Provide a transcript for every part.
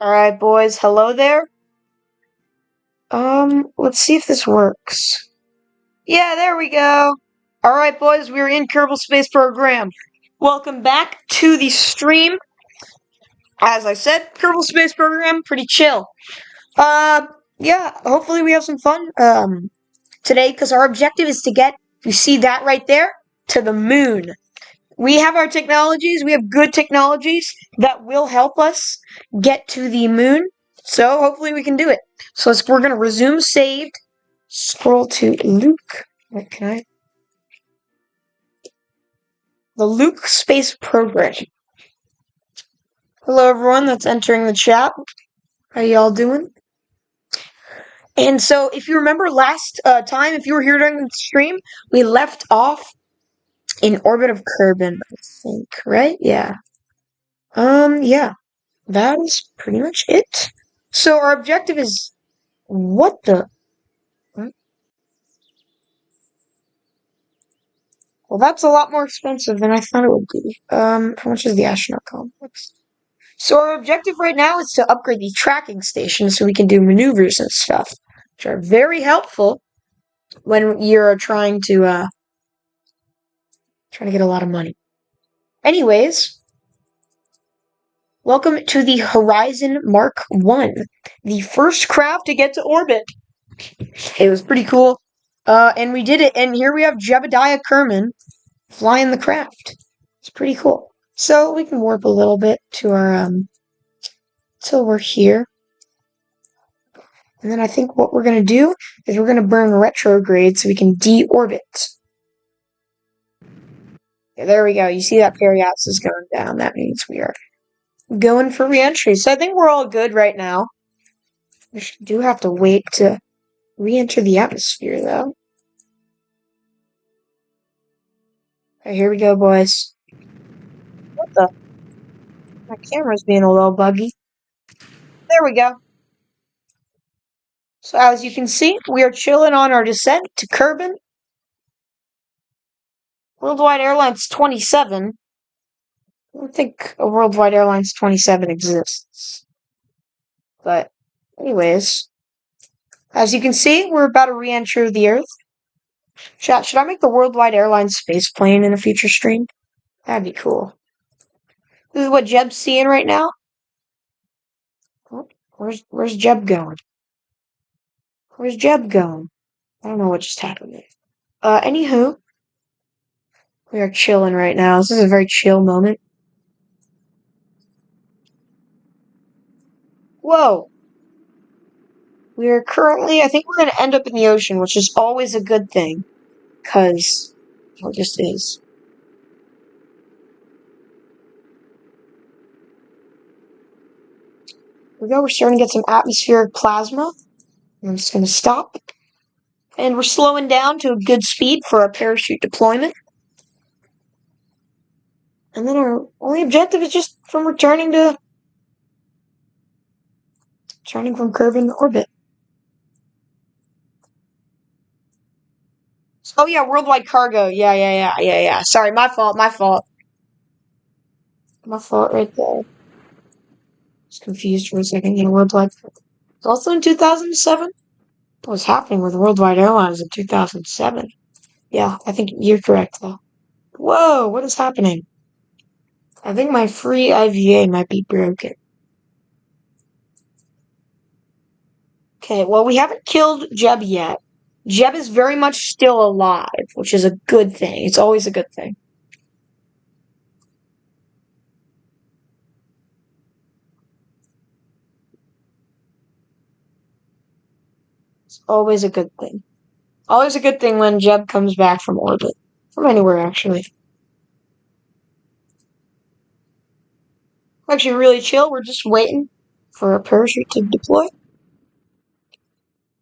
Alright, boys, hello there. Let's see if this works. Yeah, there we go. Alright, boys, we're in Kerbal Space Program. Welcome back to the stream. As I said, Kerbal Space Program, pretty chill. Yeah, hopefully we have some fun, today, because our objective is to get, you see that right there? To the moon. We have our technologies, we have good technologies that will help us get to the moon. So hopefully we can do it. So we're gonna resume saved. Scroll to Luke. Wait, can I? The Luke Space Program. Hello everyone that's entering the chat. How y'all doing? And so if you remember last time, if you were here during the stream, we left off in orbit of Kerbin, I think, right? Yeah. Yeah. That is pretty much it. So our objective is what the? Well, that's a lot more expensive than I thought it would be. How much is the astronaut complex? So our objective right now is to upgrade the tracking station so we can do maneuvers and stuff, which are very helpful when you're trying to get a lot of money. Anyways, welcome to the Horizon Mark 1, the first craft to get to orbit. It was pretty cool. And we did it, and here we have Jebediah Kerman flying the craft. It's pretty cool. So we can warp a little bit to our till we're here. And then I think what we're gonna do is we're gonna burn retrograde so we can deorbit. Yeah, there we go. You see that periapsis is going down. That means we are going for reentry. So I think we're all good right now. We do have to wait to re-enter the atmosphere though. Alright, here we go, boys. What the? My camera's being a little buggy. There we go. So as you can see, we are chilling on our descent to Kerbin. Worldwide Airlines 27. I don't think a Worldwide Airlines 27 exists. But, anyways, as you can see, we're about to re-enter the Earth. Chat, should I make the Worldwide Airlines space plane in a future stream? That'd be cool. This is what Jeb's seeing right now. Oh, where's Jeb going? Where's Jeb going? I don't know what just happened there. Anywho, we are chilling right now. This is a very chill moment. Whoa! We are currently, I think we're going to end up in the ocean, which is always a good thing. Because it just is. Here we go, we're starting to get some atmospheric plasma. I'm just going to stop. And we're slowing down to a good speed for our parachute deployment. And then our only objective is just from returning from Kerbin orbit. Oh yeah, worldwide cargo. Yeah. Sorry, my fault. My fault right there. Just confused for a second. Yeah, worldwide. It's also in 2007. What was happening with Worldwide Airlines in 2007? Yeah, I think you're correct though. Whoa, what is happening? I think my free IVA might be broken. Okay, well, we haven't killed Jeb yet. Jeb is very much still alive, which is a good thing. It's always a good thing. It's always a good thing. Always a good thing when Jeb comes back from orbit. From anywhere, actually. Actually, really chill. We're just waiting for a parachute to deploy.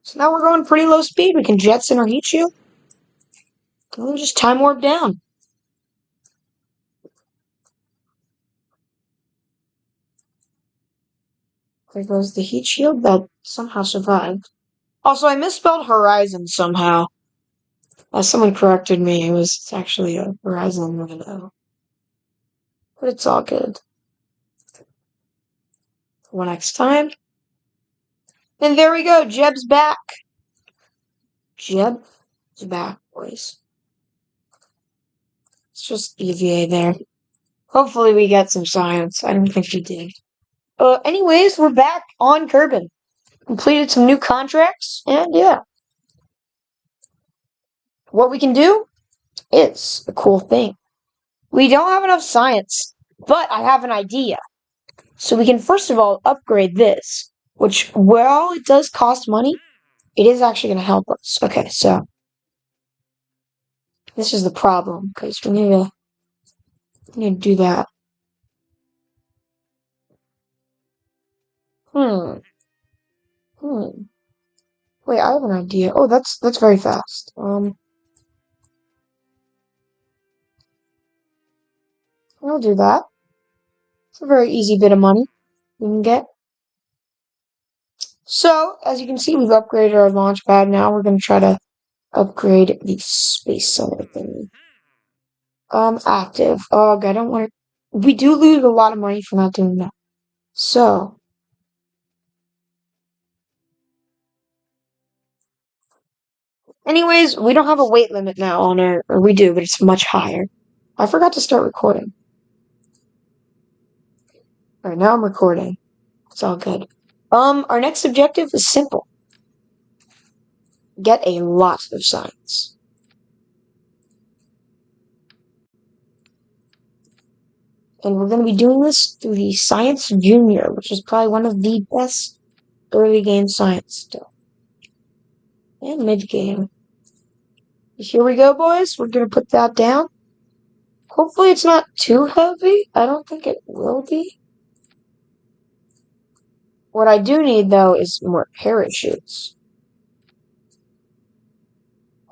So now we're going pretty low speed. We can jettison our heat shield. And we'll just time warp down. There goes the heat shield that somehow survived. Also, I misspelled Horizon somehow. Someone corrected me. It's actually a Horizon with an O. But it's all good. for next time. And there we go. Jeb's back. Jeb's back, boys. It's just EVA there. Hopefully we get some science. I don't think we did. Anyways, we're back on Kerbal. Completed some new contracts, and yeah. What we can do is a cool thing. We don't have enough science, but I have an idea. So we can first of all upgrade this, which, while it does cost money, it is actually going to help us. Okay, so this is the problem, because we need to do that. Hmm. Wait, I have an idea. Oh, that's very fast. I'll do that. It's a very easy bit of money we can get. So, as you can see, we've upgraded our launch pad. Now we're going to try to upgrade the space center thing. Active. Oh, I don't want to. We do lose a lot of money for not doing that. So, anyways, we don't have a weight limit now on our, or we do, but it's much higher. I forgot to start recording. Alright, now I'm recording. It's all good. Our next objective is simple. Get a lot of science. And we're going to be doing this through the Science Junior, which is probably one of the best early game science still. And mid game. Here we go, boys. We're going to put that down. Hopefully it's not too heavy. I don't think it will be. What I do need, though, is more parachutes.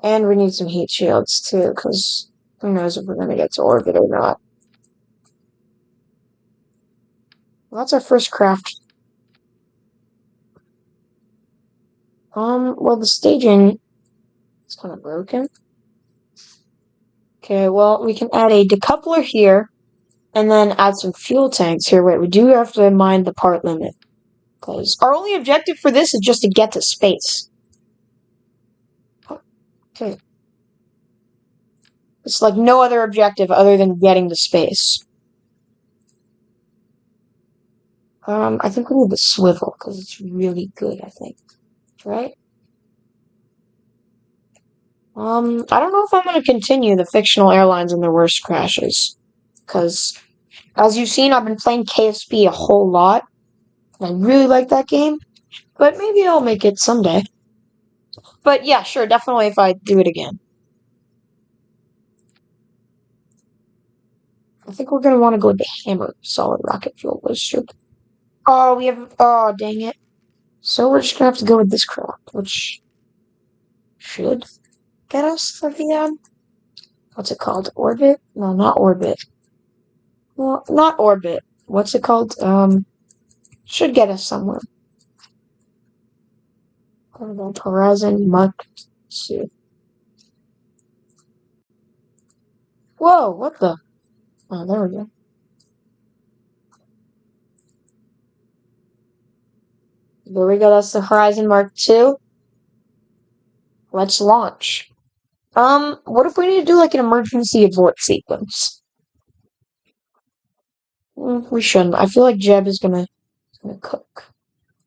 And we need some heat shields, too, because who knows if we're going to get to orbit or not. Well, that's our first craft. Well, the staging is kind of broken. Okay, well, we can add a decoupler here, and then add some fuel tanks here. Wait, we do have to mind the part limit. Because our only objective for this is just to get to space. Okay. It's like no other objective other than getting to space. I think we need the swivel, because it's really good, I think. Right? I don't know if I'm going to continue the fictional airlines and their worst crashes. Because, as you've seen, I've been playing KSP a whole lot. I really like that game. But maybe I'll make it someday. But yeah, sure, definitely if I do it again. I think we're going to want to go with the hammer solid rocket fuel booster. Oh, we have... Oh, dang it. So we're just going to have to go with this craft, which should get us to the, what's it called? Orbit? No, not orbit. Well, not orbit. What's it called? Should get us somewhere. Horizon Mark 2. Whoa, what the? Oh, there we go. There we go, that's the Horizon Mark 2. Let's launch. What if we need to do like an emergency abort sequence? We shouldn't. I feel like Jeb is gonna cook.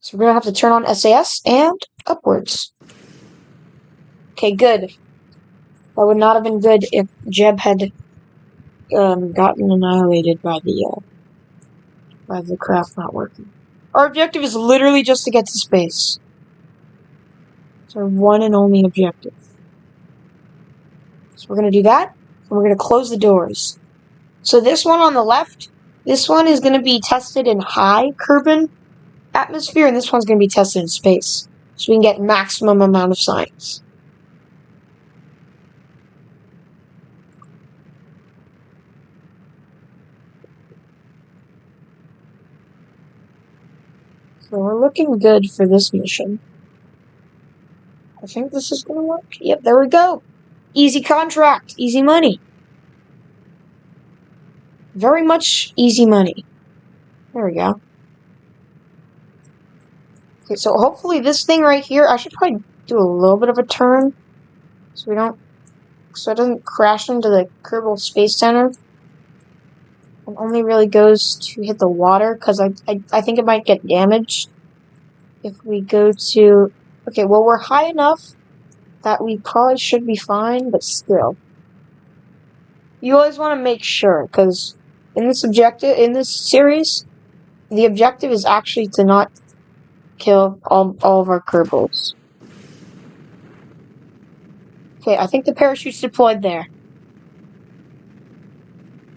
So we're gonna have to turn on SAS and upwards. Okay, good. That would not have been good if Jeb had gotten annihilated by the craft not working. Our objective is literally just to get to space. It's our one and only objective. So we're gonna do that, and we're gonna close the doors. So this one on the left, this one is gonna be tested in high Kerbal atmosphere, and this one's gonna be tested in space. So we can get maximum amount of science. So we're looking good for this mission. I think this is gonna work. Yep, there we go. Easy contract, easy money. Very much easy money. There we go. Okay, so hopefully this thing right here, I should probably do a little bit of a turn so it doesn't crash into the Kerbal Space Center. It only really goes to hit the water because I think it might get damaged if we go to. Okay, well we're high enough that we probably should be fine, but still, you always want to make sure because in this series, the objective is actually to not kill all of our Kerbals. Okay, I think the parachute's deployed there.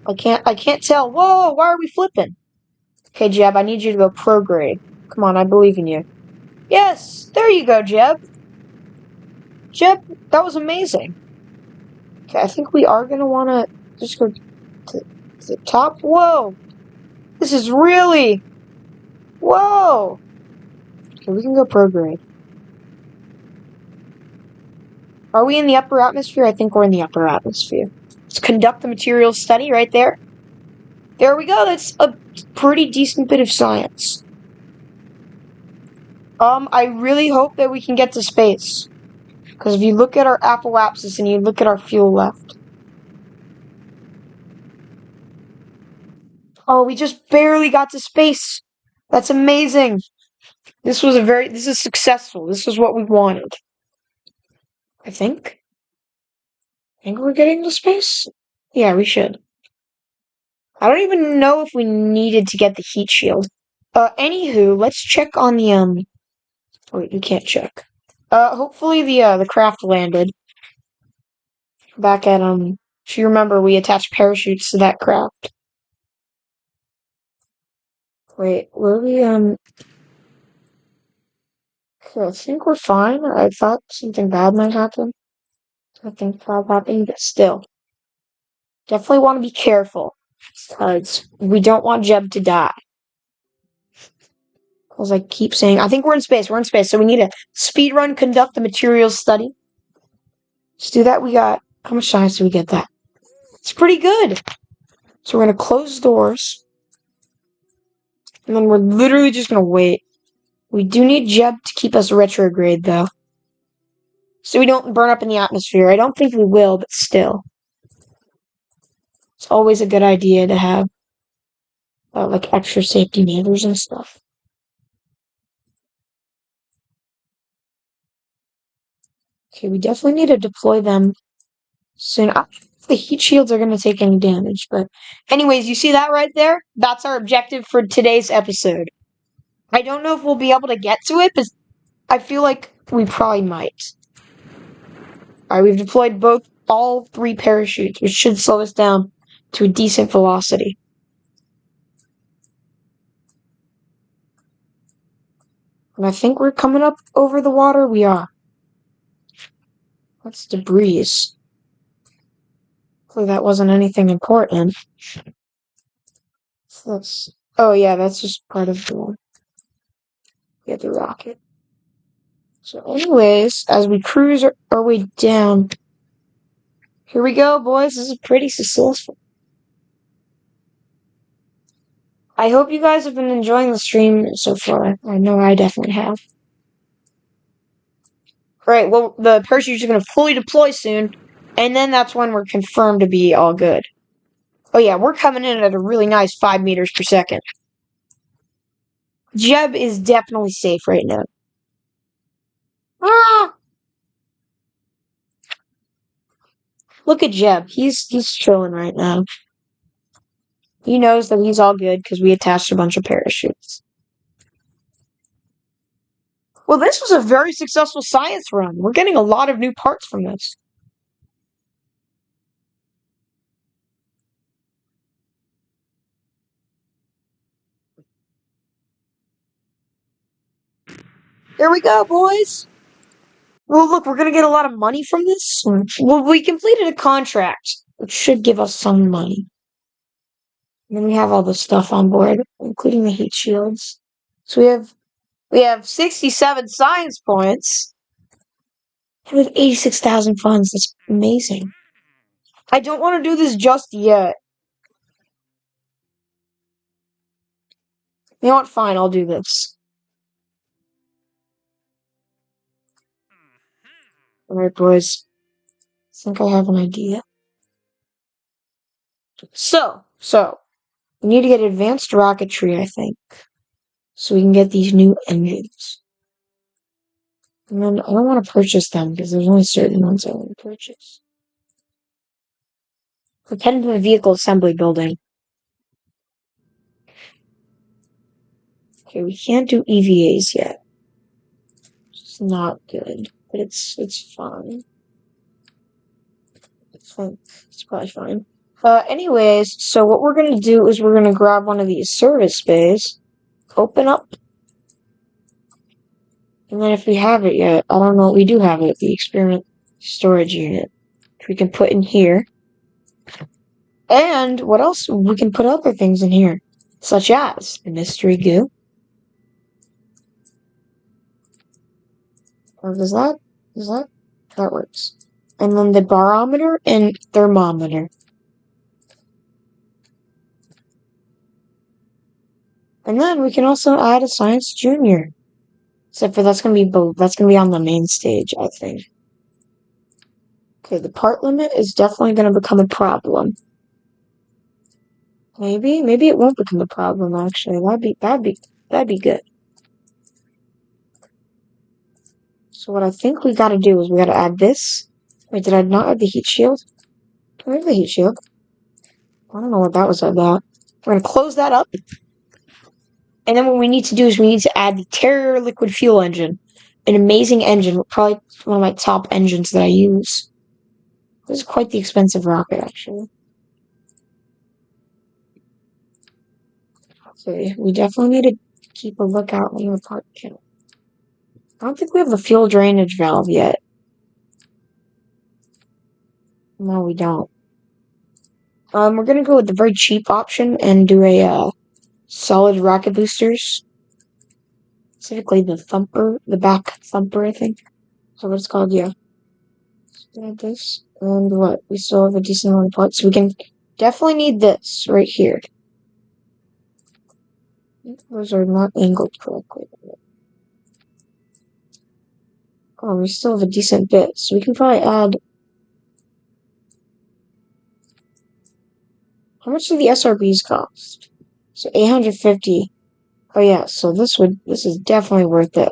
I can't tell. Whoa, why are we flipping? Okay, Jeb, I need you to go prograde. Come on, I believe in you. Yes, there you go, Jeb. Jeb, that was amazing. Okay, I think we are gonna wanna just go to the top. Whoa! This is really... Whoa! Okay, we can go prograde. Are we in the upper atmosphere? I think we're in the upper atmosphere. Let's conduct the materials study right there. There we go, that's a pretty decent bit of science. I really hope that we can get to space. Because if you look at our apoapsis and you look at our fuel left. Oh, we just barely got to space. That's amazing. This is successful. This is what we wanted. I think. I think we're getting to space. Yeah, we should. I don't even know if we needed to get the heat shield. Anywho, let's check on the, wait, you can't check. Hopefully the craft landed. Back at, if you remember, we attached parachutes to that craft. Wait, were we, okay, I think we're fine. I thought something bad might happen. I think bad happened, but still. Definitely want to be careful. Because we don't want Jeb to die. As I keep saying, I think we're in space. We're in space, so we need to speed run, conduct the materials study. Let's do that. We got, how much science do we get that? It's pretty good. So we're going to close doors. And then we're literally just going to wait. We do need Jeb to keep us retrograde, though. So we don't burn up in the atmosphere. I don't think we will, but still. It's always a good idea to have, like, extra safety measures and stuff. Okay, we definitely need to deploy them soon. I don't know if the heat shields are going to take any damage, but anyways, you see that right there? That's our objective for today's episode. I don't know if we'll be able to get to it, but I feel like we probably might. Alright, we've deployed all 3 parachutes, which should slow us down to a decent velocity. And I think we're coming up over the water. We are. That's debris. Hopefully that wasn't anything important. So oh yeah, that's just part of the rocket. So anyways, as we cruise our way down, here we go, boys. This is pretty successful. I hope you guys have been enjoying the stream so far. I know I definitely have. Alright, well, the parachutes are going to fully deploy soon, and then that's when we're confirmed to be all good. Oh yeah, we're coming in at a really nice 5 meters per second. Jeb is definitely safe right now. Ah! Look at Jeb. He's chilling right now. He knows that he's all good because we attached a bunch of parachutes. Well, this was a very successful science run. We're getting a lot of new parts from this. There we go, boys. Well, look, we're going to get a lot of money from this. Well, we completed a contract, which should give us some money. And then we have all the stuff on board, including the heat shields. So we have 67 science points. And we have 86,000 funds. That's amazing. I don't want to do this just yet. You know what? Fine, I'll do this. Alright, boys. I think I have an idea. So, we need to get advanced rocketry, I think. So we can get these new engines. And then I don't want to purchase them because there's only certain ones I want to purchase. Pretend to a vehicle assembly building. Okay, we can't do EVAs yet. It's not good, but it's fine. It's probably fine. Anyways, so what we're gonna do is we're gonna grab one of these service bays, open up, and then if we have it yet, I don't know, we do have it, the experiment storage unit, which we can put in here. And what else? We can put other things in here, such as the mystery goo. Or that works. And then the barometer and thermometer. And then we can also add a science junior. Except for that's gonna be on the main stage, I think. Okay, the part limit is definitely gonna become a problem. Maybe it won't become a problem actually. That'd be good. So what I think we gotta do is we gotta add this. Wait, did I not add the heat shield? Where's the heat shield? I don't know what that was about. We're gonna close that up. And then what we need to do is we need to add the Terror liquid fuel engine. An amazing engine, probably one of my top engines that I use. This is quite the expensive rocket, actually. Okay, we definitely need to keep a lookout on the part count. I don't think we have the fuel drainage valve yet. No, we don't. We're gonna go with the very cheap option and do a, solid rocket boosters. Specifically the back thumper, I think. So what it's called, yeah. Like this. And what? We still have a decent amount of parts. So we can definitely need this right here. Those are not angled correctly. Oh, we still have a decent bit. So we can probably add. How much do the SRBs cost? So 850. Oh yeah, so this is definitely worth it.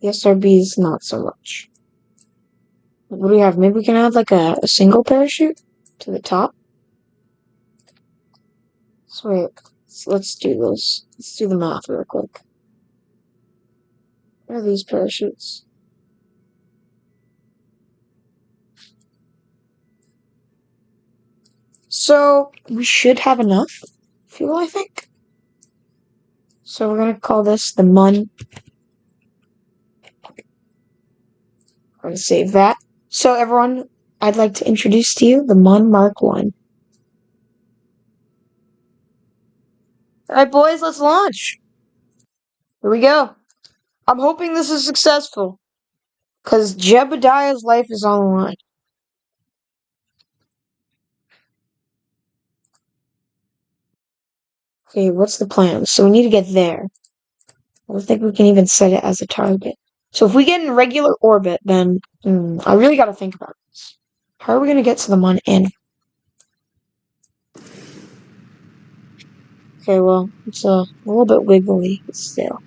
The SRBs, not so much. What do we have? Maybe we can add like a single parachute to the top. So wait, let's do this. Let's do the math real quick. What are these parachutes? So we should have enough fuel, I think. So we're gonna call this the MUN. I'm gonna save that. So everyone, I'd like to introduce to you the MUN Mark 1. Alright boys, let's launch. Here we go. I'm hoping this is successful. Because Jebediah's life is on the line. Okay, what's the plan? So we need to get there. I don't think we can even set it as a target. So if we get in regular orbit, then I really gotta think about this. How are we gonna get to the MUN end? Okay, well, it's a little bit wiggly, but still.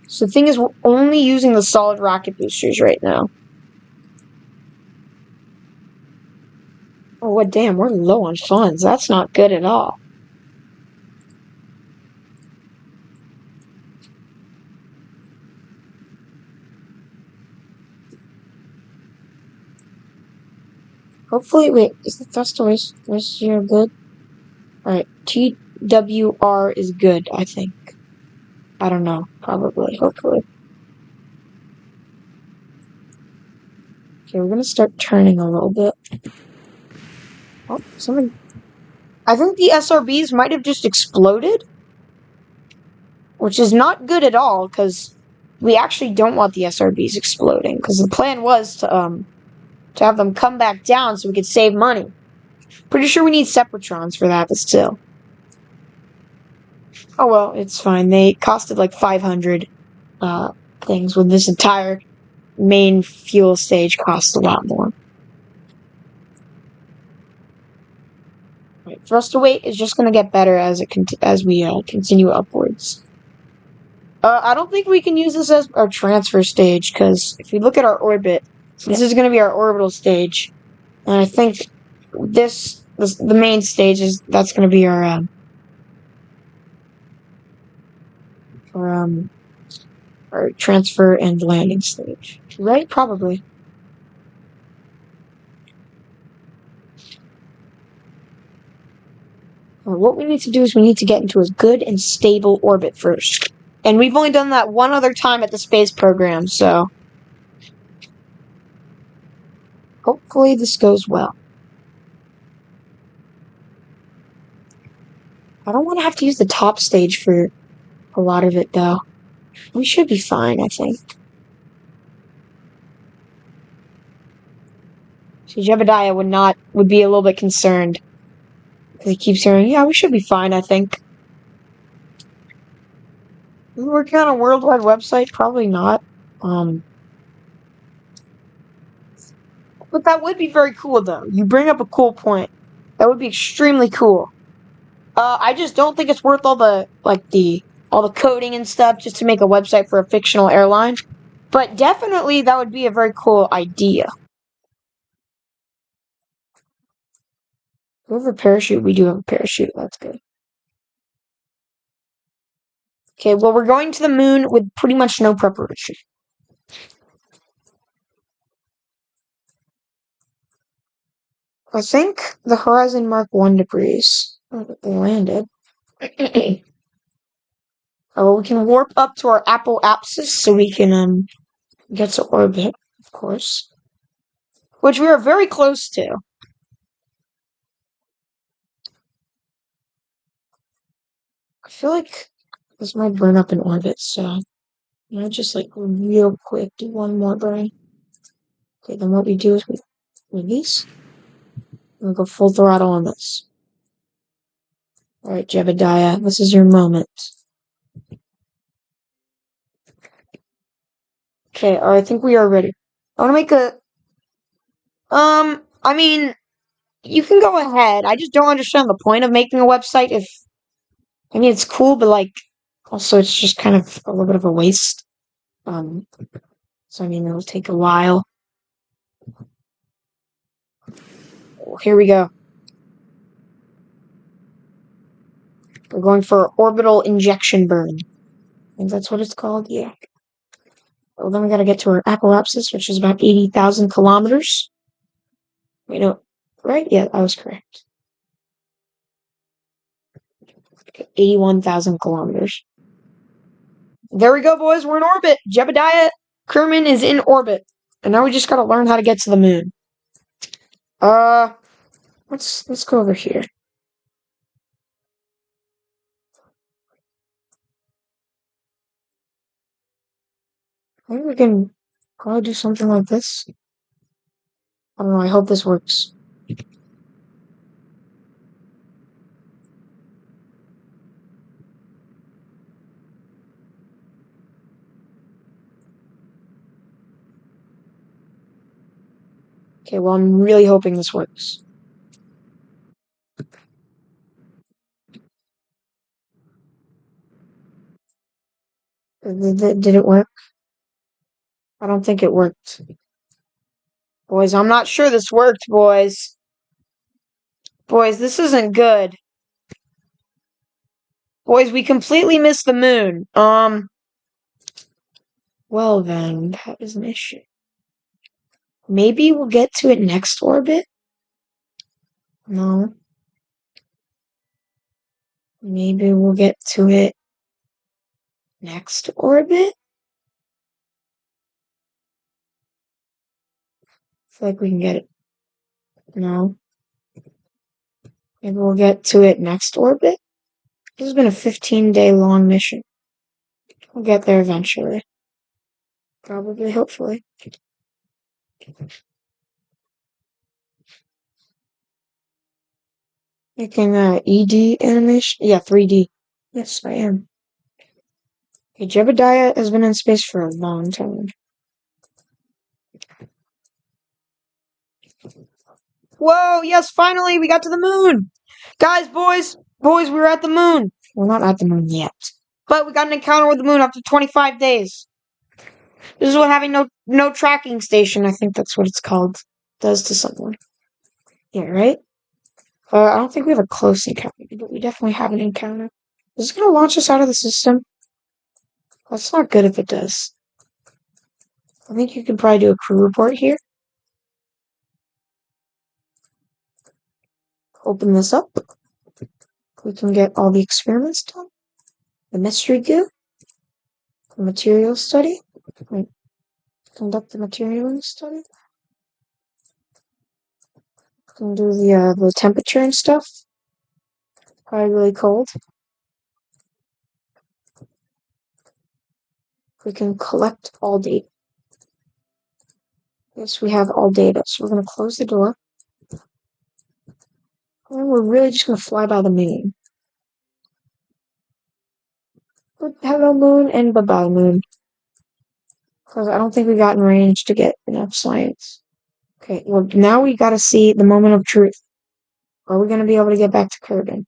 So the thing is, we're only using the solid rocket boosters right now. Oh, what damn, we're low on funds. That's not good at all. Hopefully, wait, is the thrust ratio good? Alright, TWR is good, I think. I don't know, probably, hopefully. Okay, we're gonna start turning a little bit. Oh, I think the SRBs might have just exploded. Which is not good at all, because we actually don't want the SRBs exploding. Because the plan was to have them come back down so we could save money. Pretty sure we need Separatrons for that, but still. Oh well, it's fine. They costed like 500 things with this entire main fuel stage costs a lot more. Right. Thrust to weight is just going to get better as we continue upwards. I don't think we can use this as our transfer stage, because if you look at our orbit, this is going to be our orbital stage, and I think the main stage that's going to be our our transfer and landing stage, right? Probably. What we need to do is we need to get into a good and stable orbit first. And we've only done that one other time at the space program, so hopefully this goes well. I don't want to have to use the top stage for a lot of it, though. We should be fine, I think. See, Jebediah would be a little bit concerned. Because he keeps hearing, yeah, we should be fine, I think. We're working on a worldwide website? Probably not. But that would be very cool, though. You bring up a cool point. That would be extremely cool. I just don't think it's worth all the coding and stuff just to make a website for a fictional airline. But definitely that would be a very cool idea. We have a parachute. We do have a parachute. That's good. Okay, well, we're going to the moon with pretty much no preparation. I think the Horizon Mark 1 debris landed. Oh, we can warp up to our apoapsis so we can get to orbit, of course. Which we are very close to. I feel like this might burn up in orbit, so I'm gonna just real quick do one more burn. Okay, then what we do is we release and we go full throttle on this. Alright, Jebediah, this is your moment. Okay, I think we are ready. I wanna make I mean, you can go ahead. I just don't understand the point of making a website if it's cool, but also it's just kind of a little bit of a waste. So it'll take a while. Here we go. We're going for orbital injection burn. I think that's what it's called, yeah. Well, then we gotta get to our apoapsis, which is about 80,000 kilometers. Wait, no. Right? Yeah, I was correct. 81,000 kilometers. There we go, boys. We're in orbit. Jebediah Kerman is in orbit. And now we just gotta learn how to get to the moon. Let's go over here. I think we can probably do something like this. I don't know, I hope this works. Okay, well, I'm really hoping this works. Did it work? I don't think it worked. Boys, I'm not sure this worked, boys. Boys, this isn't good. Boys, we completely missed the moon. Well then, that is an issue. Maybe we'll get to it next orbit? No. Maybe we'll get to it next orbit? I feel like we can get it. No. Maybe we'll get to it next orbit? This has been a 15-day long mission. We'll get there eventually. Probably, hopefully. Making ED animation? Yeah, 3D. Yes, I am. Okay, Jebediah has been in space for a long time. Whoa, yes, finally, we got to the moon. Guys, boys, we're at the moon. We're not at the moon yet. But we got an encounter with the moon after 25 days. This is what having no tracking station, I think that's what it's called, does to someone. Yeah, right? I don't think we have a close encounter, but we definitely have an encounter. Is it going to launch us out of the system? That's not good if it does. I think you can probably do a crew report here. Open this up. We can get all the experiments done. The mystery goo. The material study. Wait, conduct the material study. We can do the temperature and stuff. Probably really cold. We can collect all data. Yes, we have all data. So we're going to close the door. And we're really just going to fly by the moon. Hello, moon, and bye-bye, moon. Because I don't think we got in range to get enough science. Okay, well, now we got to see the moment of truth. Are we going to be able to get back to Kerbin?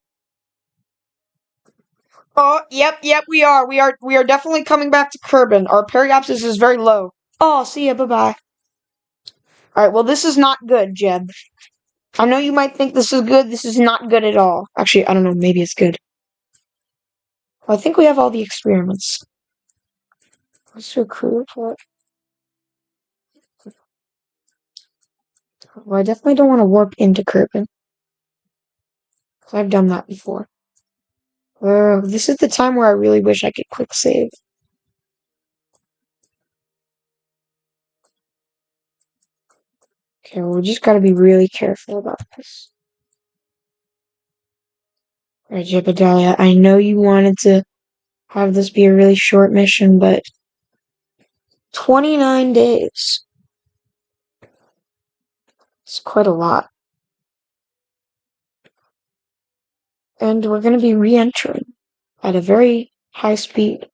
Oh, yep, we are. We are definitely coming back to Kerbin. Our periapsis is very low. Oh, see ya, bye-bye. Alright, well, this is not good, Jeb. I know you might think this is good. This is not good at all. Actually, I don't know. Maybe it's good. Well, I think we have all the experiments. Let's do a crew report. Well, I definitely don't want to warp into Kerbin. Because I've done that before. This is the time where I really wish I could quick save. Okay, well, we just gotta be really careful about this. Alright, Jebediah, I know you wanted to have this be a really short mission, but 29 days. It's quite a lot. And we're gonna be re-entering at a very high speed.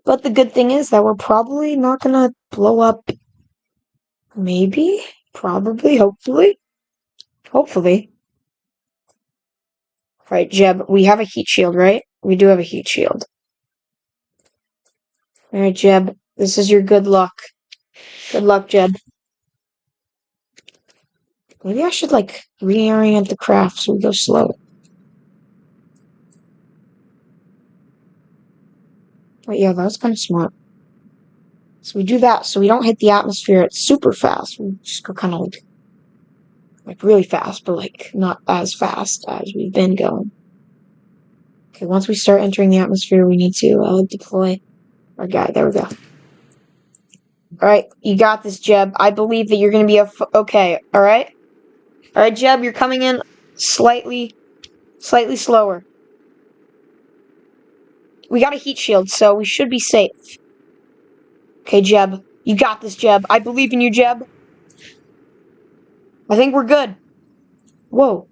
But the good thing is that we're probably not gonna blow up. Maybe? Probably? Hopefully? Hopefully. Right, Jeb, we have a heat shield, right? We do have a heat shield. Alright, Jeb, this is your good luck. Good luck, Jeb. Maybe I should, like, reorient the craft so we go slow. But yeah, that's kind of smart. So we do that so we don't hit the atmosphere at super fast. We just go kind of like really fast, but like not as fast as we've been going. Okay, once we start entering the atmosphere, we need to deploy our guy. There we go. Alright, you got this, Jeb. I believe that you're going to be okay, alright? Alright, Jeb, you're coming in slightly slower. We got a heat shield, so we should be safe. Okay, Jeb. You got this, Jeb. I believe in you, Jeb. I think we're good. Whoa.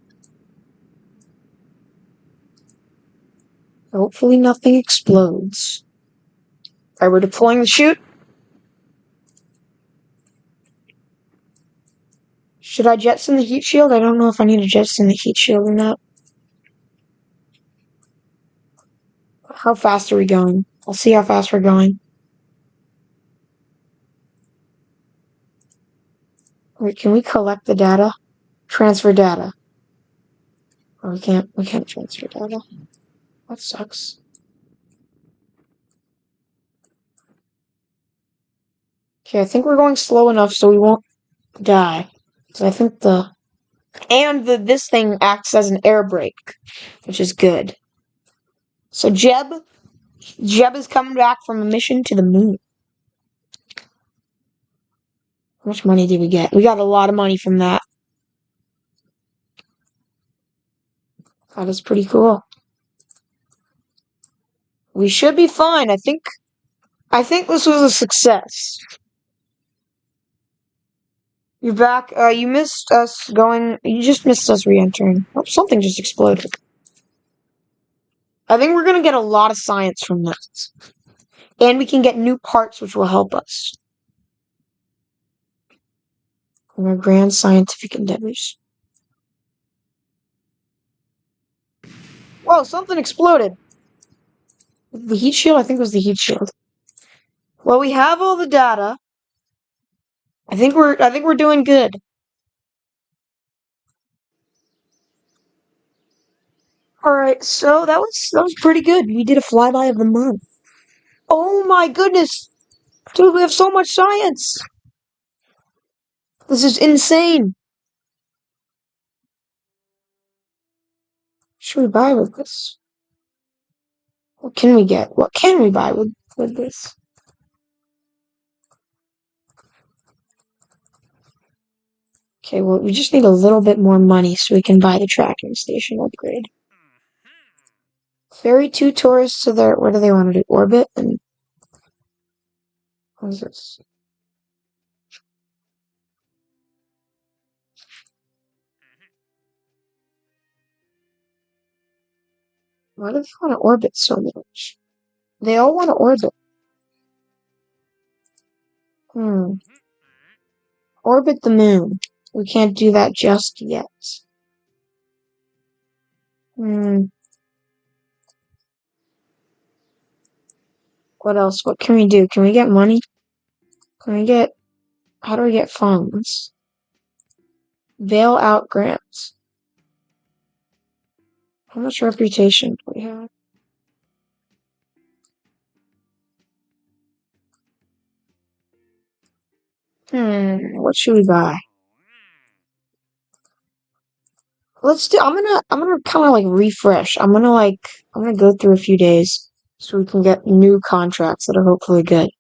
Hopefully nothing explodes. Alright, we're deploying the chute. Should I jettison the heat shield? I don't know if I need to jettison the heat shield or not. How fast are we going? I'll see how fast we're going. Wait, can we collect the data? Transfer data. Oh, we can't transfer data. That sucks. Okay, I think we're going slow enough so we won't die. So I think this thing acts as an air brake, which is good. So Jeb is coming back from a mission to the moon. How much money did we get? We got a lot of money from that. That is pretty cool. We should be fine. I think this was a success. You're back. You missed us going. You just missed us re-entering. Oh, something just exploded. I think we're gonna get a lot of science from this. And we can get new parts which will help us. and our grand scientific endeavors. Whoa, something exploded. The heat shield? I think it was the heat shield. Well, we have all the data. I think we're doing good. Alright, so that was pretty good. We did a flyby of the month. Oh my goodness! Dude, we have so much science! This is insane! Should we buy with this? What can we get? What can we buy with this? Okay, well, we just need a little bit more money so we can buy the tracking station upgrade. Ferry 2 tourists to their, what do they want to do? Orbit? And what is this? Why do they want to orbit so much? They all want to orbit. Orbit the moon. We can't do that just yet. What else? What can we do? Can we get money? How do we get funds? Bail out grants. How much reputation do we have? What should we buy? I'm gonna kinda like refresh. I'm gonna go through a few days so we can get new contracts that are hopefully good.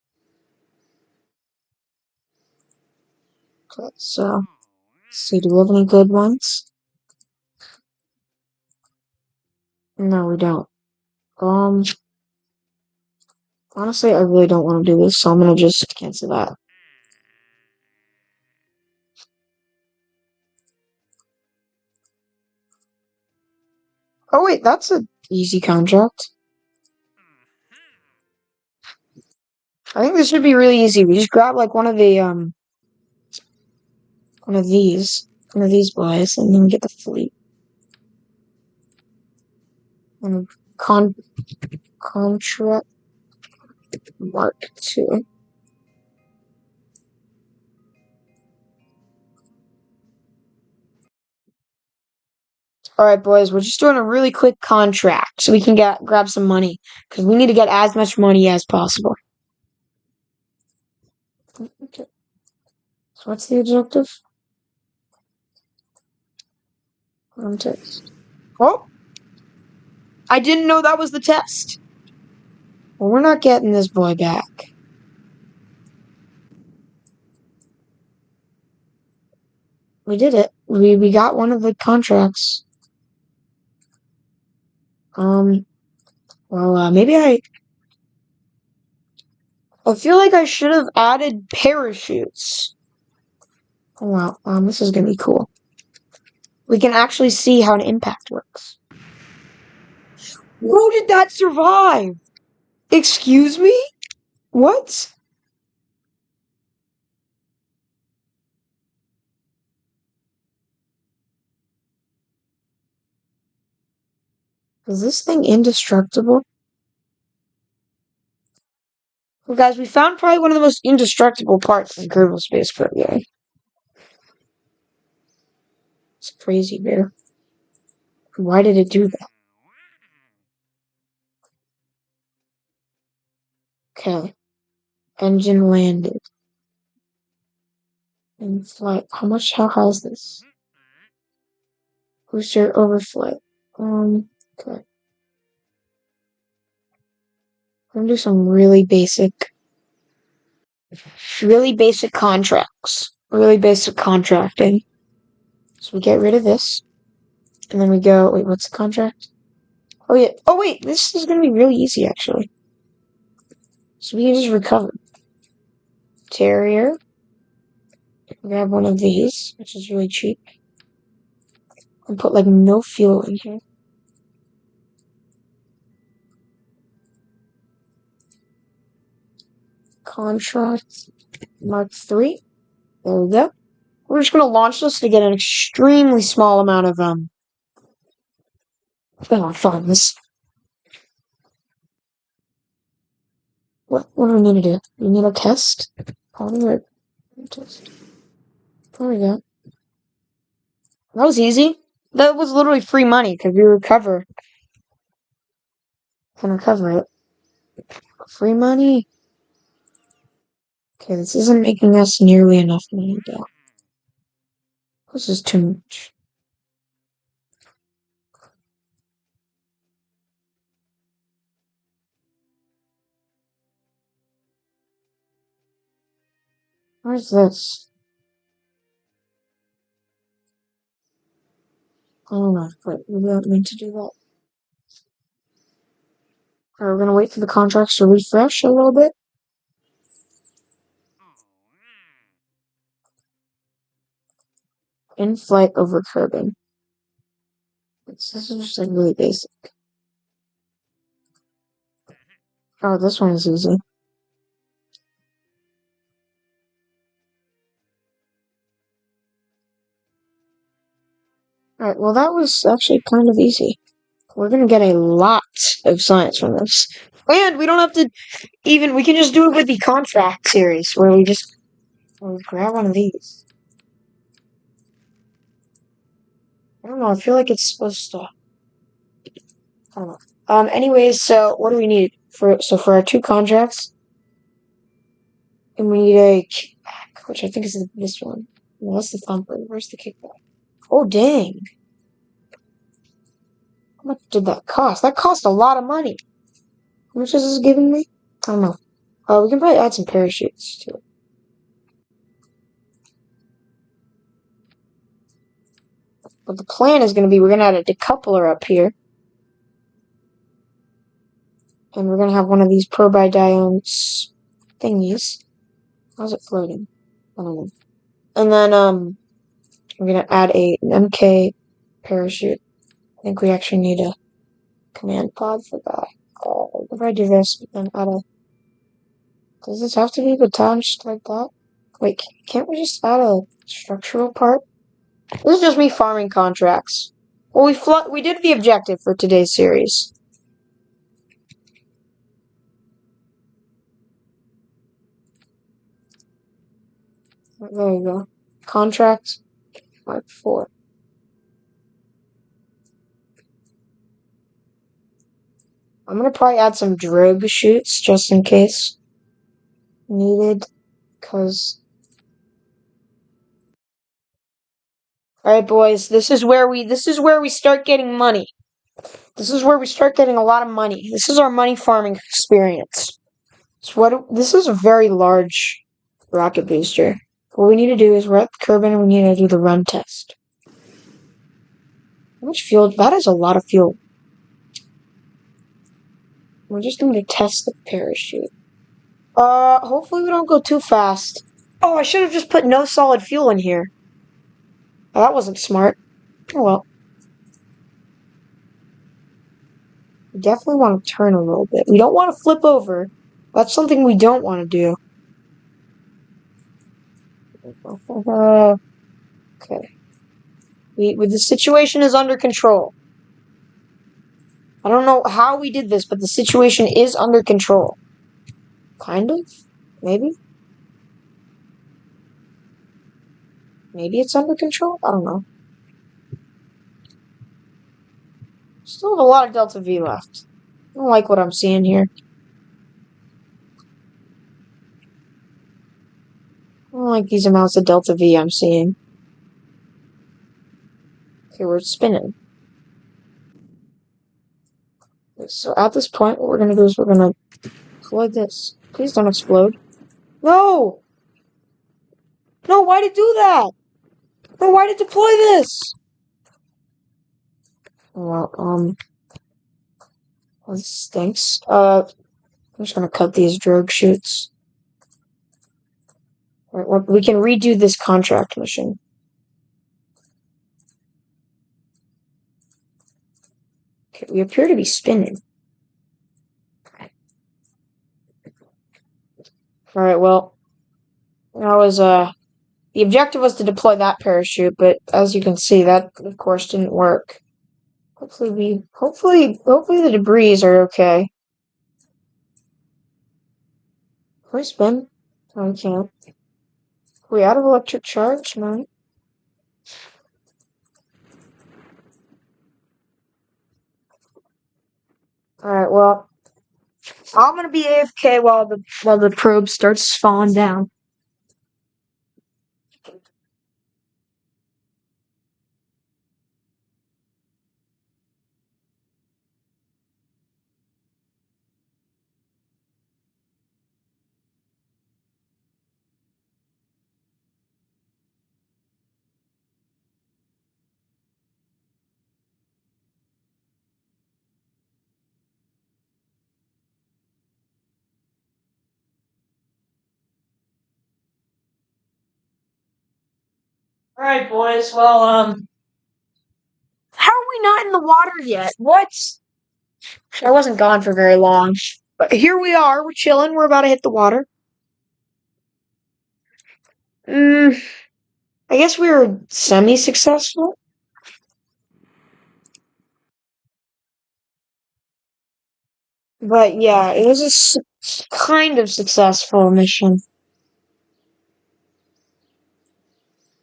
Okay, so let's see, do we have any good ones? No, we don't. Um, Honestly, I really don't want to do this, so I'm gonna just cancel that. Oh wait, that's an easy contract. I think this should be really easy. We just grab like one of these boys, and then we get the fleet. And contract Mark II. Alright, boys, we're just doing a really quick contract so we can grab some money. Because we need to get as much money as possible. Okay. So what's the objective? Test. Oh! I didn't know that was the test. Well, we're not getting this boy back. We did it. We got one of the contracts. Maybe I feel like I should have added parachutes. Oh wow, this is gonna be cool. We can actually see how an impact works. How did that survive? Excuse me? What? Is this thing indestructible? Well, guys, we found probably one of the most indestructible parts in Kerbal Space Program. It's crazy, bear. Why did it do that? Okay. Engine landed. And flight. How high is this? Booster overflight. Okay. I'm gonna do some really basic contracts. Really basic contracting. So we get rid of this. And then we go, wait, what's the contract? Oh yeah, oh wait, this is gonna be really easy actually. So we can just recover. Terrier. Grab one of these, which is really cheap. And put like no fuel in here. Contract Mark III. There we go. We're just gonna launch this to get an extremely small amount of funds. What do we need to do? We need a test? Polymer test. There we go. That was easy. That was literally free money because we can recover it. Free money. Okay, this isn't making us nearly enough money down. This is too much. Where's this? I don't know, but we don't mean to do that. Alright, we're gonna wait for the contracts to refresh a little bit. In-flight over curbing. This is just like really basic. Oh, this one is easy. Alright, well that was actually kind of easy. We're gonna get a lot of science from this. And we don't have to we can just do it with the contract series, where we just grab one of these. I don't know, I feel like it's supposed to... I don't know. Anyways, so what do we need? For our 2 contracts, and we need a kickback, which I think is this one. No, that's the thumper. Where's the kickback? Oh, dang. How much did that cost? That cost a lot of money. How much is this giving me? I don't know. We can probably add some parachutes to it. But the plan is going to be we're going to add a decoupler up here. And we're going to have one of these probidiones thingies. How's it floating? I don't know. And then, we're going to add an MK parachute. I think we actually need a command pod for that. If I do this, then add a... Does this have to be attached like that? Wait, can't we just add a structural part? This is just me farming contracts. Well, we did the objective for today's series. There you go. Contract Mark 4. I'm gonna probably add some drogue chutes just in case needed, cause... Alright boys, this is where we start getting money. This is where we start getting a lot of money. This is our money farming experience. This is a very large rocket booster. What we need to do is we're at Kerbal and we need to do the run test. How much fuel? That is a lot of fuel. We're just going to test the parachute. Hopefully we don't go too fast. Oh, I should have just put no solid fuel in here. Oh, that wasn't smart. Oh well. We definitely want to turn a little bit. We don't want to flip over. That's something we don't want to do. Okay. The situation is under control. I don't know how we did this, but the situation is under control. Kind of? Maybe? Maybe it's under control? I don't know. Still have a lot of Delta V left. I don't like what I'm seeing here. I don't like these amounts of Delta V I'm seeing. Okay, we're spinning. So at this point, what we're going to do is we're going to deploy this. Please don't explode. No! No, why did it do that? No, why did it deploy this? Well, this stinks. I'm just going to cut these drogue chutes. Right, we can redo this contract mission. Okay, we appear to be spinning. Alright, well, that was, The objective was to deploy that parachute, but as you can see, that of course didn't work. Hopefully the debris are okay. Can we spin? Oh, we can't. Are we out of electric charge? No. Alright, well, I'm gonna be AFK while the probe starts falling down. Alright, boys, well, how are we not in the water yet? What? I wasn't gone for very long. But here we are, we're chilling, we're about to hit the water. I guess we were semi-successful. But yeah, it was a kind of successful mission.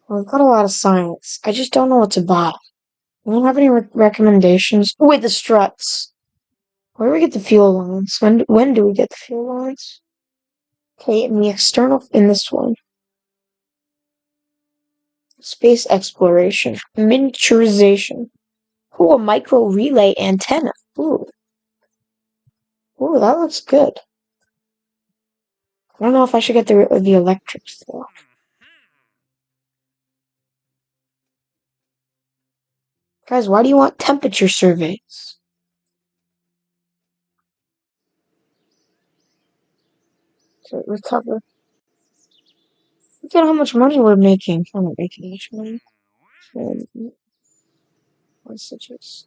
We've got a lot of science. I just don't know what to buy. We don't have any recommendations. Oh, wait, the struts. Where do we get the fuel lines? When do we get the fuel lines? Okay, in the external, in this one. Space exploration. Miniaturization. Ooh, a micro relay antenna. Ooh. Ooh, that looks good. I don't know if I should get the electrics though. Guys, why do you want temperature surveys? To recover. Look at how much money we're making. I'm not making much money. Messages.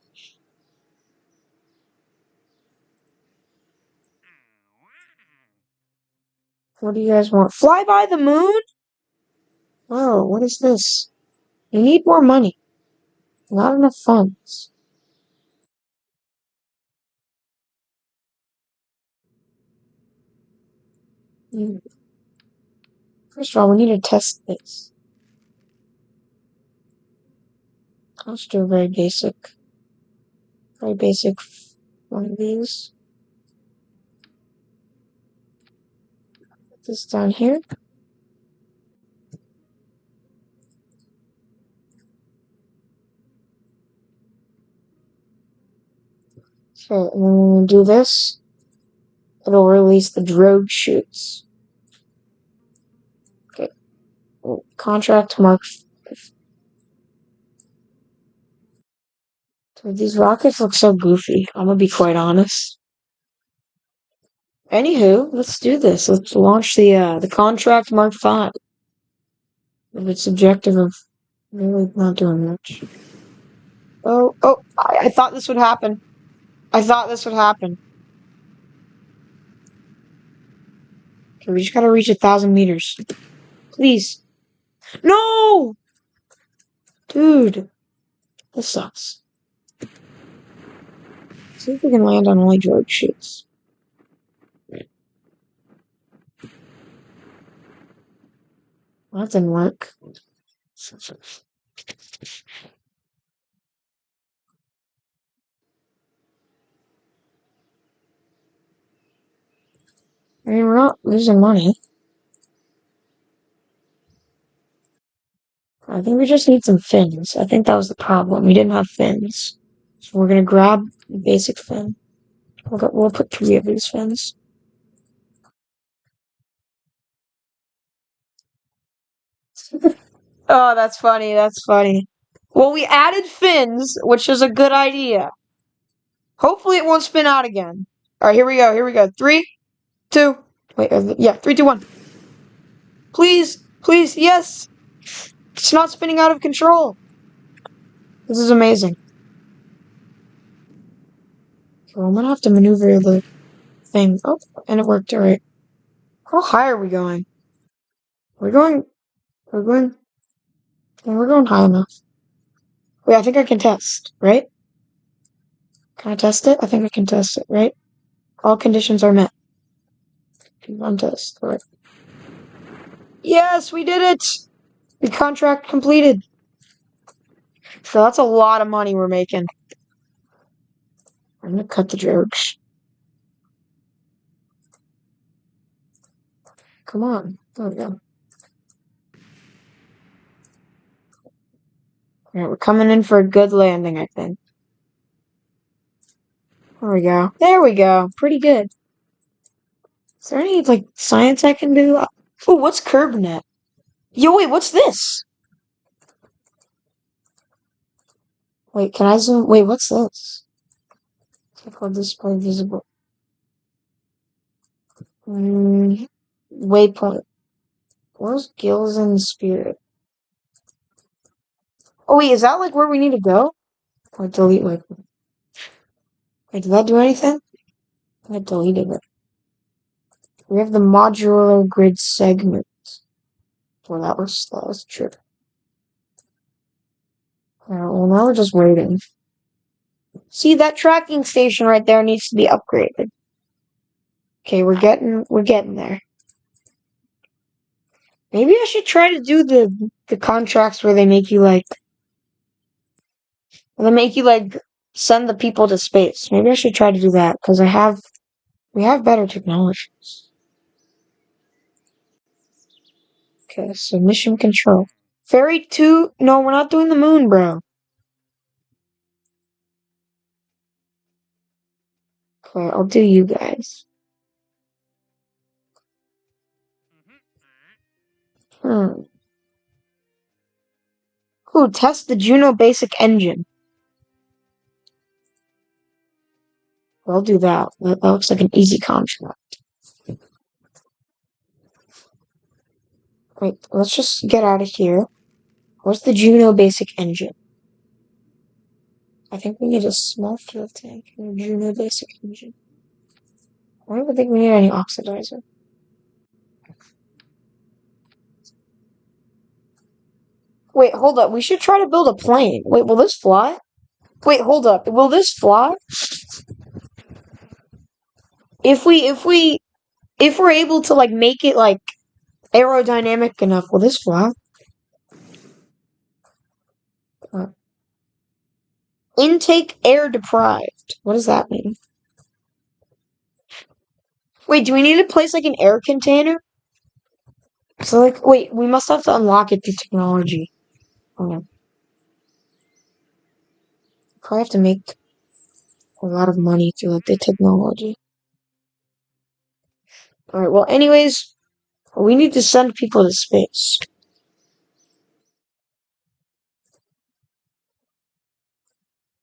What do you guys want? Fly by the moon? Oh, what is this? You need more money. Not enough funds. First of all, we need to test this. Let's do a very basic one of these. Put this down here. Okay, and then when we do this, it'll release the drogue chutes. Okay. Contract mark. Dude, these rockets look so goofy. I'm gonna be quite honest. Anywho, let's do this. Let's launch the contract Mark 5. With its objective of really not doing much. Oh, I thought this would happen. I thought this would happen. Okay, we just gotta reach 1,000 meters. Please. No! Dude. This sucks. See if we can land on only drogue chutes. Well, that didn't work. I mean, we're not losing money. I think we just need some fins. I think that was the problem. We didn't have fins. So we're gonna grab the basic fin. We'll put 3 of these fins. Oh, that's funny. That's funny. Well, we added fins, which is a good idea. Hopefully it won't spin out again. Alright, here we go. Here we go. 3, 2. Wait, yeah, 3, 2, 1. Please, please, yes! It's not spinning out of control. This is amazing. Okay, well, I'm gonna have to maneuver the thing. Oh, and it worked. Alright. How high are we going? We're going We're going high enough. Wait, I think I can test, right? Can I test it? I think I can test it, right? All conditions are met. Run test. All right. Yes, we did it! The contract completed. So that's a lot of money we're making. I'm gonna cut the jokes. Come on. There we go. Alright, we're coming in for a good landing, I think. There we go. There we go. Pretty good. Is there any, like, science I can do? Oh, what's CurbNet? Yo, wait, what's this? Wait, can I zoom? Wait, what's this? Typical display visible. Waypoint. Where's Gills and Spirit? Oh, wait, is that, like, where we need to go? Or delete waypoint. Wait, did that do anything? I deleted it. We have the modular grid segment. Well, that was true. Well, now we're just waiting. See, that tracking station right there needs to be upgraded. Okay, we're getting there. Maybe I should try to do the contracts where they make you send the people to space. Maybe I should try to do that because we have better technologies. Okay, so mission control. Ferry 2, no, we're not doing the moon, bro. Okay, I'll do you guys. Ooh, test the Juno basic engine. I'll do that. That looks like an easy contract. Wait, let's just get out of here. Where's the Juno basic engine? I think we need a small fuel tank and a Juno basic engine. I don't even think we need any oxidizer. Wait, hold up. We should try to build a plane. Wait, will this fly? Wait, hold up. Will this fly? If we're able to like make it like aerodynamic enough, will this fly? Uh, Intake air deprived. What does that mean? Wait, do we need to place like an air container? So like, wait, we must have to unlock it through technology. Okay. Probably have to make a lot of money through like the technology. Alright, well anyways, we need to send people to space.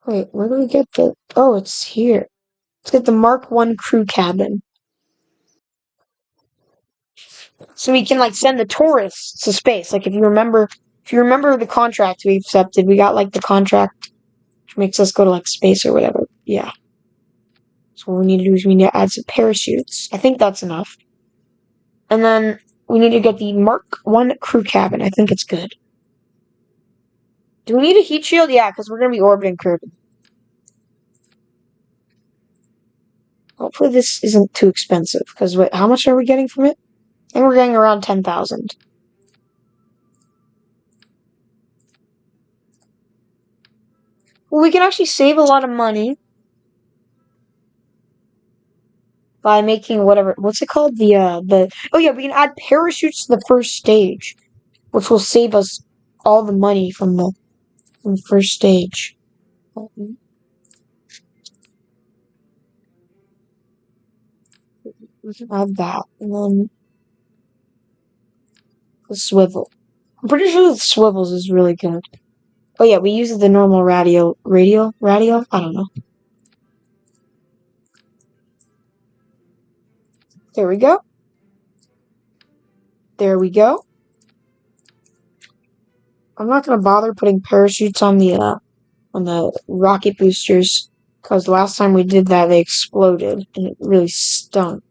Wait, where do we get the... Oh, it's here. Let's get the Mark 1 crew cabin. So we can like send the tourists to space. Like if you remember the contract we accepted, we got like the contract which makes us go to like space or whatever. Yeah. So what we need to do is we need to add some parachutes. I think that's enough. And then we need to get the Mark 1 crew cabin. I think it's good. Do we need a heat shield? Yeah, because we're going to be orbiting Kerbal. Hopefully this isn't too expensive. Because wait, how much are we getting from it? I think we're getting around 10,000. Well, we can actually save a lot of money by making whatever, what's it called? Oh yeah, we can add parachutes to the first stage, which will save us all the money from the first stage. We can add that, and then the swivel. I'm pretty sure the swivels is really good. Oh yeah, we use the normal radio? I don't know. There we go. There we go. I'm not gonna bother putting parachutes on the rocket boosters, because last time we did that, they exploded, and it really stunk.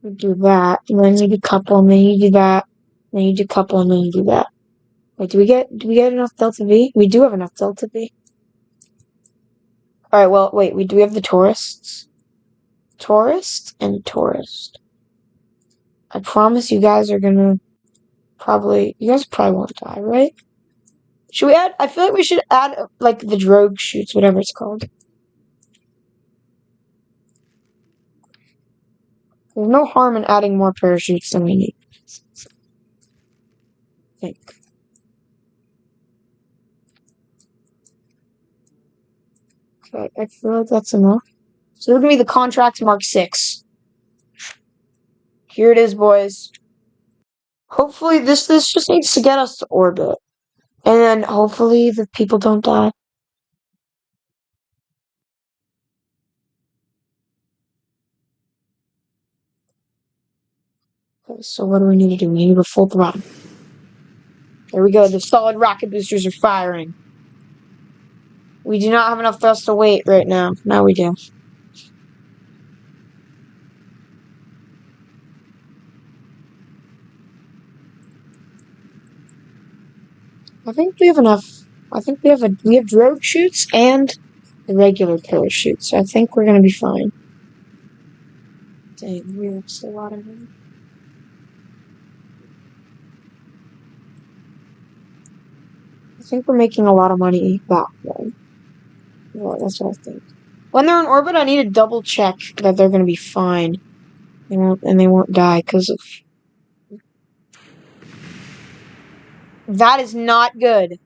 You do that, and then you do couple, and then you do that, and then you do couple, and then you do that. Wait, do we get enough delta V? We do have enough delta V. Alright, well, wait, do we have the tourists? Tourist and tourist. I promise you guys are gonna you guys probably won't die, right? Should we add, I feel like we should add, like, the drogue chutes, whatever it's called. There's no harm in adding more parachutes than we need. I think. Okay, I feel like that's enough. So look at me, the contract Mark 6. Here it is, boys. Hopefully this just needs to get us to orbit. And then hopefully the people don't die. Okay, so what do we need to do? We need a full throttle. There we go, the solid rocket boosters are firing. We do not have enough thrust to wait right now. Now we do. I think we have enough. I think we have drogue chutes and the regular parachutes. So I think we're gonna be fine. Dang, we have a lot of them. I think we're making a lot of money that way. Well, that's what I think. When they're in orbit, I need to double check that they're gonna be fine. And they won't die because of... That is not good.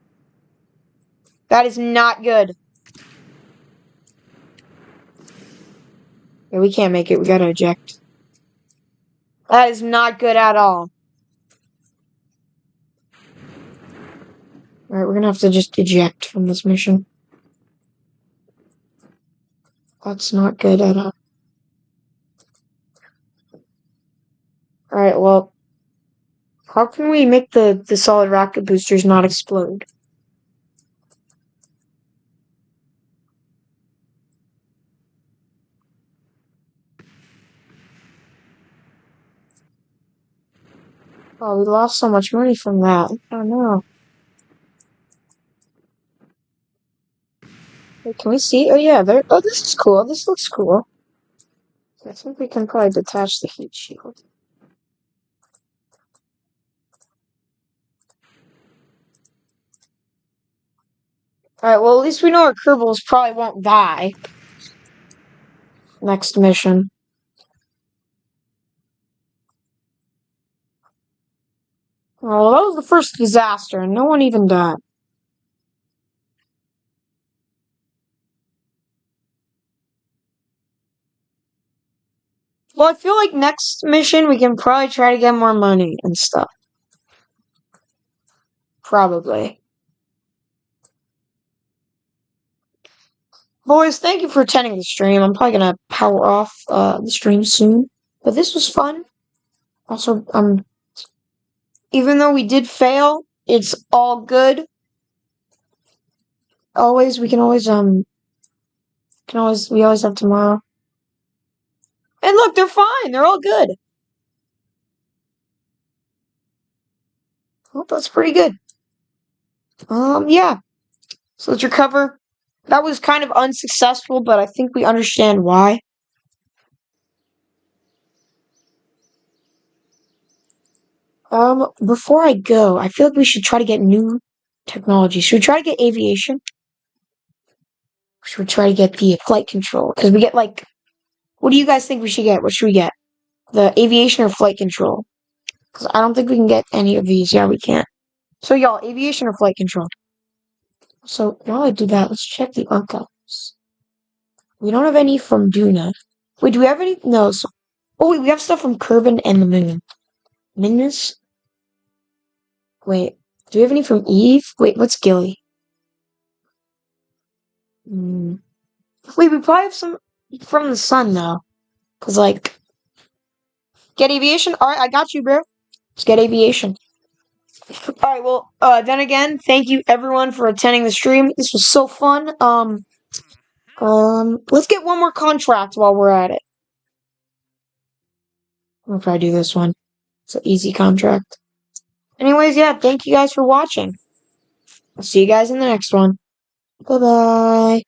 That is not good. Yeah, we can't make it. We gotta eject. That is not good at all. Alright, we're gonna have to just eject from this mission. That's not good at all. Alright, well... How can we make the solid rocket boosters not explode? Oh, we lost so much money from that. I don't know. Wait, can we see? Oh, yeah, there. Oh, this is cool. This looks cool. I think we can probably detach the heat shield. Alright, well, at least we know our Kerbals probably won't die. Next mission. Well, that was the first disaster, and no one even died. Well, I feel like next mission we can probably try to get more money and stuff. Probably. Boys, thank you for attending the stream. I'm probably gonna power off the stream soon. But this was fun. Also, even though we did fail, it's all good. We always have tomorrow. And look, they're fine. They're all good. Well, that's pretty good. Yeah. So let's recover. That was kind of unsuccessful, but I think we understand why. Before I go, I feel like we should try to get new technology. Should we try to get aviation? Should we try to get the flight control? Because we get what do you guys think we should get? What should we get? The aviation or flight control? Because I don't think we can get any of these. Yeah, we can't. So y'all, aviation or flight control? So while I do that, let's check the archives. We don't have any from Duna. Wait, do we have any? No. Oh wait, we have stuff from Kerbin and the Moon. Minus? Wait, do we have any from Eve? Wait, what's Gilly? Wait, we probably have some from the Sun though. Cause get aviation? Alright, I got you, bro. Let's get aviation. Alright, well, then again, thank you everyone for attending the stream. This was so fun. Let's get one more contract while we're at it. I'll probably do this one. It's an easy contract. Anyways, yeah, thank you guys for watching. I'll see you guys in the next one. Bye-bye.